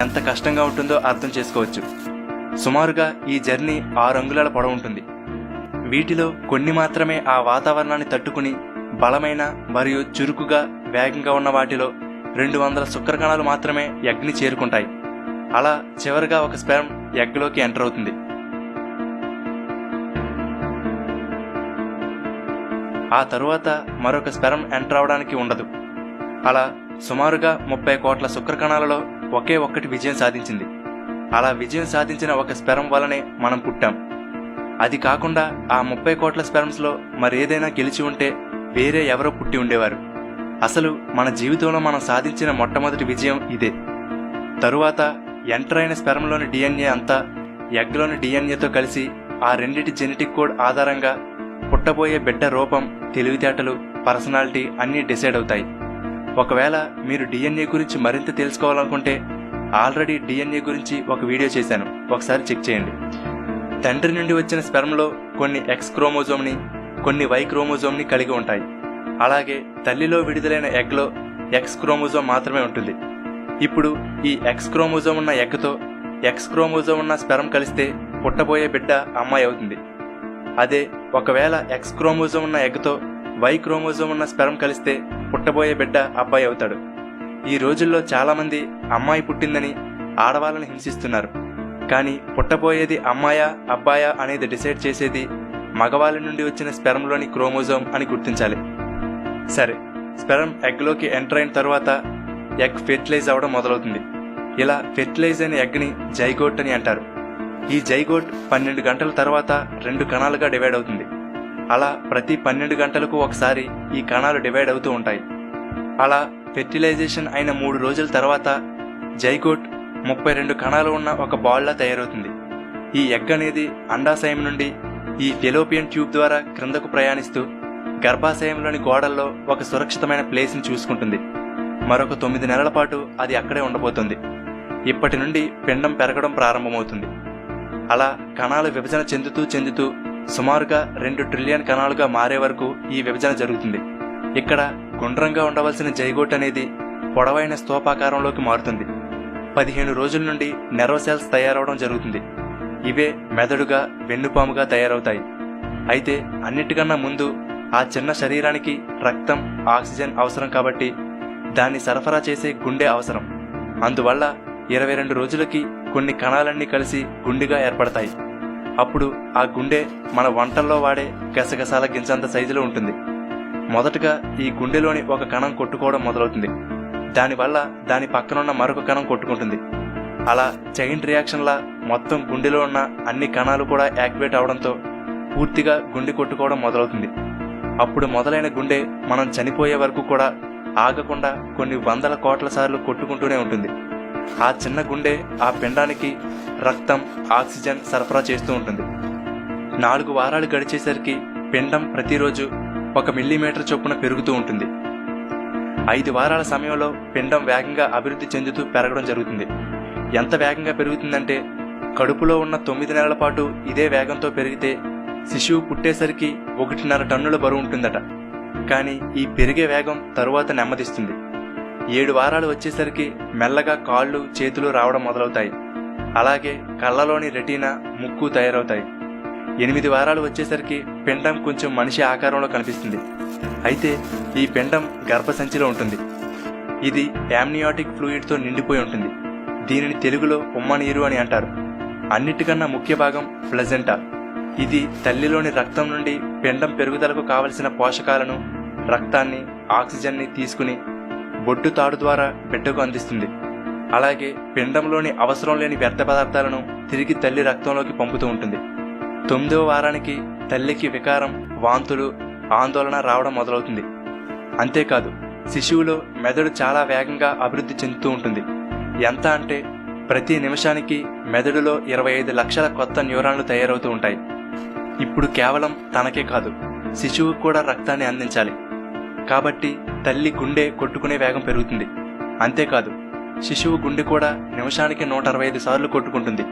ఎంత కష్టంగా ఉంటుందో అర్థం చేసుకోవచ్చు. సుమారుగా ఈ జర్నీ 6 అంగుళాల పొడవు ఉంటుంది. వీటిలో కొన్ని మాత్రమే ఆ వాతావరణాన్ని తట్టుకుని బలమైన మరియు చురుకుగా వేగంగా ఉన్న వాటిలో 200 శుక్రకణాలు మాత్రమే ఎగ్ని చేరుకుంటాయి. అలా చివరిగా ఒక స్పెర్మ్ ఎగ్లోకి ఎంటర్ అవుతుంది. ఆ తరువాత మరొక స్పెర్మ్ ఎంటర్ అవడానికి ఉండదు. అలా సుమారుగా 30 కోట్ల శుక్రకణాలలో ఒకే ఒక్కటి విజయం సాధించింది. అలా విజయం సాధించిన ఒక స్పెర్మ్ వలనే మనం పుట్టాం. అది కాకుండా ఆ 30 కోట్ల స్పెర్మ్స్లో మరేదైనా గెలిచి ఉంటే వేరే ఎవరో పుట్టి ఉండేవారు. అసలు మన జీవితంలో మనం సాధించిన మొట్టమొదటి విజయం ఇదే. తరువాత ఎంటర్ అయిన స్పెర్మ్లోని డిఎన్ఏ అంతా ఎగ్లోని డిఎన్ఏతో కలిసి ఆ రెండిటి జెనెటిక్ కోడ్ ఆధారంగా పుట్టబోయే బిడ్డ రూపం, తెలివితేటలు, పర్సనాలిటీ అన్నీ డిసైడ్ అవుతాయి. ఒకవేళ మీరు డిఎన్ఏ గురించి మరింత తెలుసుకోవాలనుకుంటే ఆల్రెడీ డిఎన్ఏ గురించి ఒక వీడియో చేశాను, ఒకసారి చెక్ చేయండి. తండ్రి నుండి వచ్చిన స్పెర్మ్లో కొన్ని ఎక్స్ క్రోమోజోమ్ని, కొన్ని వై క్రోమోజోమ్ని కలిగి ఉంటాయి. అలాగే తల్లిలో విడుదలైన ఎగ్లో ఎక్స్ క్రోమోజోమ్ మాత్రమే ఉంటుంది. ఇప్పుడు ఈ ఎక్స్ క్రోమోజోమ్ ఉన్న ఎగ్తో ఎక్స్ క్రోమోజోమ్ ఉన్న స్పెర్మ్ కలిస్తే పుట్టబోయే బిడ్డ అమ్మాయి అవుతుంది. అదే ఒకవేళ ఎక్స్ క్రోమోజోమ్ ఉన్న ఎగ్తో వై క్రోమోజోమ్ ఉన్న స్పెర్మ్ కలిస్తే పుట్టబోయే బిడ్డ అబ్బాయి అవుతాడు. ఈ రోజుల్లో చాలామంది అమ్మాయి పుట్టిందని ఆడవాళ్ళని హింసిస్తున్నారు. కానీ పుట్టబోయేది అమ్మాయా అబ్బాయా అనేది డిసైడ్ చేసేది మగవాళ్ళ నుండి వచ్చిన స్పెర్మ్లోని క్రోమోజోమ్ అని గుర్తించాలి. సరే, స్పెర్మ్ ఎగ్లోకి ఎంటర్ అయిన తర్వాత ఎగ్ ఫెర్టిలైజ్ అవ్వడం మొదలవుతుంది. ఇలా ఫెర్టిలైజ్ అయిన ఎగ్ని జైగోట్ అని అంటారు. ఈ జైగోట్ 12 గంటల తర్వాత 2 కణాలుగా డివైడ్ అవుతుంది. అలా ప్రతి 12 గంటలకు ఒకసారి ఈ కణాలు డివైడ్ అవుతూ ఉంటాయి. అలా ఫెర్టిలైజేషన్ అయిన 3 రోజుల తర్వాత జైగోట్ 32 కణాలు ఉన్న ఒక బాల్లా తయారవుతుంది. ఈ ఎగ్ అనేది అండాశయం నుండి ఈ ఫెలోపియన్ ట్యూబ్ ద్వారా క్రిందకు ప్రయాణిస్తూ గర్భాశయంలోని గోడల్లో ఒక సురక్షితమైన ప్లేస్ని చూసుకుంటుంది. మరొక 9 నెలల పాటు అది అక్కడే ఉండబోతుంది. ఇప్పటి నుండి పిండం పెరగడం ప్రారంభమవుతుంది. అలా కణాలు విభజన చెందుతూ సుమారుగా 2 ట్రిలియన్ కణాలుగా మారే వరకు ఈ విభజన జరుగుతుంది. ఇక్కడ గుండ్రంగా ఉండవలసిన జైగోట్ అనేది పొడవైన స్తూపాకారంలోకి మారుతుంది. 15 రోజుల నుండి నెర్వ్ సెల్స్ తయారవడం జరుగుతుంది. ఇవే మెదడుగా, వెన్నుపాముగా తయారవుతాయి. అయితే అన్నిటికన్నా ముందు ఆ చిన్న శరీరానికి రక్తం, ఆక్సిజన్ అవసరం కాబట్టి దాన్ని సరఫరా చేసే గుండె అవసరం. అందువల్ల 22 రోజులకి కొన్ని కణాలన్నీ కలిసి గుండెగా ఏర్పడతాయి. అప్పుడు ఆ గుండె మన వంటల్లో వాడే గసగసాల గింజంత సైజులో ఉంటుంది. మొదటగా ఈ గుండెలోని ఒక కణం కొట్టుకోవడం మొదలవుతుంది. దానివల్ల దాని పక్కనున్న మరొక కణం కొట్టుకుంటుంది. అలా చైన్ రియాక్షన్లా మొత్తం గుండెలో ఉన్న అన్ని కణాలు కూడా యాక్టివేట్ అవడంతో పూర్తిగా గుండె కొట్టుకోవడం మొదలవుతుంది. అప్పుడు మొదలైన గుండె మనం చనిపోయే వరకు కూడా ఆగకుండా కొన్ని 100 కోట్ల సార్లు కొట్టుకుంటూనే ఉంటుంది. ఆ చిన్న గుండె ఆ పిండానికి రక్తం, ఆక్సిజన్ సరఫరా చేస్తూ ఉంటుంది. 4 వారాలు గడిచేసరికి పిండం ప్రతిరోజు 1 మిల్లీమీటర్ చొప్పున పెరుగుతూ ఉంటుంది. 5 వారాల సమయంలో పిండం వేగంగా అభివృద్ధి చెందుతూ పెరగడం జరుగుతుంది. ఎంత వేగంగా పెరుగుతుందంటే కడుపులో ఉన్న 9 నెలల పాటు ఇదే వేగంతో పెరిగితే శిశువు పుట్టేసరికి 1.5 టన్నుల బరువు ఉంటుందట. కానీ ఈ పెరిగే వేగం తరువాత నెమ్మదిస్తుంది. 7 వారాలు వచ్చేసరికి మెల్లగా కాళ్ళు, చేతులు రావడం మొదలవుతాయి. అలాగే కళ్ళలోని రెటీనా, ముక్కు తయారవుతాయి. 8 వారాలు వచ్చేసరికి పిండం కొంచెం మనిషి ఆకారంలో కనిపిస్తుంది. అయితే ఈ పిండం గర్భసంచిలో ఉంటుంది. ఇది యామ్నియాటిక్ ఫ్లూయిడ్తో నిండిపోయి ఉంటుంది. దీనిని తెలుగులో ఉమ్మనీరు అని అంటారు. అన్నిటికన్నా ముఖ్య భాగం ప్లజెంటా. ఇది తల్లిలోని రక్తం నుండి పిండం పెరుగుదలకు కావలసిన పోషకాలను, రక్తాన్ని, ఆక్సిజన్ని తీసుకుని బొడ్డు తాడు ద్వారా బిడ్డకు అందిస్తుంది. అలాగే పిండంలోని అవసరం లేని వ్యర్థ పదార్థాలను తిరిగి తల్లి రక్తంలోకి పంపుతూ ఉంటుంది. 9వ వారానికి తల్లికి వికారం, వాంతులు, ఆందోళన రావడం మొదలవుతుంది. అంతేకాదు శిశువులో మెదడు చాలా వేగంగా అభివృద్ధి చెందుతూ ఉంటుంది. ఎంత అంటే ప్రతి నిమిషానికి మెదడులో 25 లక్షల కొత్త న్యూరాన్లు తయారవుతూ ఉంటాయి. ఇప్పుడు కేవలం తనకే కాదు, శిశువుకు కూడా రక్తాన్ని అందించాలి. కాబట్టి తల్లి గుండె కొట్టుకునే వేగం పెరుగుతుంది. అంతేకాదు శిశువు గుండె కూడా నిమిషానికి 165 సార్లు కొట్టుకుంటుంది.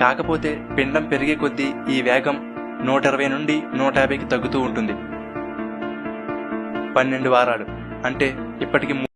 కాకపోతే పిండం పెరిగే కొద్దీ ఈ వేగం 120 నుండి 150కి తగ్గుతూ ఉంటుంది. 12 వారాలు అంటే ఇప్పటికి